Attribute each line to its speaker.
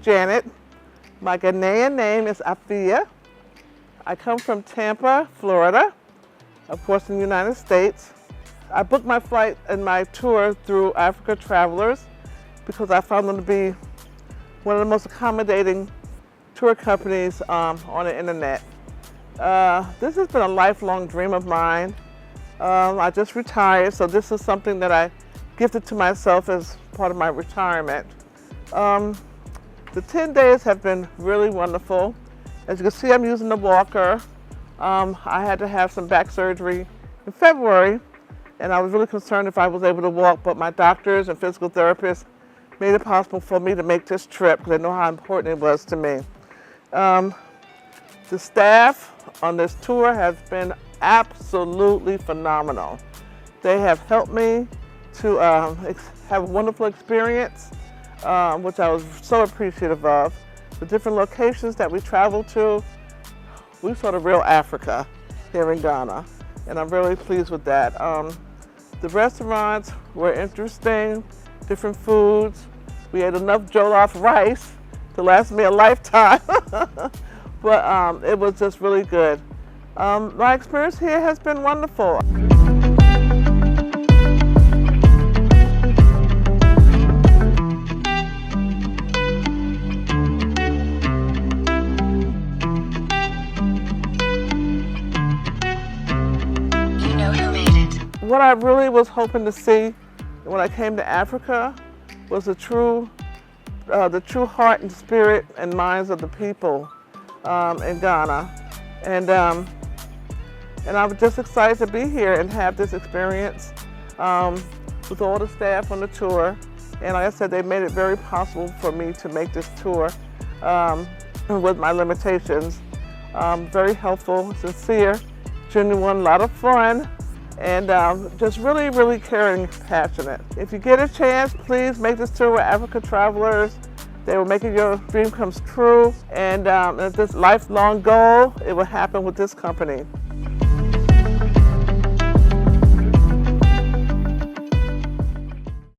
Speaker 1: Janet. My Ghanaian name is Afia. I come from Tampa, Florida, of course in the United States. I booked my flight and my tour through Africa Travelers because I found them to be one of the most accommodating tour companies on the internet. This has been a lifelong dream of mine. I just retired, so this is something that I gifted to myself as part of my retirement. The 10 days have been really wonderful. As you can see, I'm using the walker. I had to have some back surgery in February, and I was really concerned if I was able to walk, but my doctors and physical therapists made it possible for me to make this trip because they know how important it was to me. The staff on this tour has been absolutely phenomenal. They have helped me to have a wonderful experience, which I was so appreciative of. The different locations that we traveled to, we saw the real Africa here in Ghana, and I'm really pleased with that. The restaurants were interesting, different foods. We ate enough Jollof rice to last me a lifetime, but it was just really good. My experience here has been wonderful. What I really was hoping to see when I came to Africa was the true heart and spirit and minds of the people in Ghana, and I was just excited to be here and have this experience with all the staff on the tour. And like I said, they made it very possible for me to make this tour with my limitations. Very helpful, sincere, genuine, a lot of fun, and just really, really caring and passionate. If you get a chance, please make this tour with Africa Travelers. They will make your dream come true, and if this lifelong goal, it will happen with this company.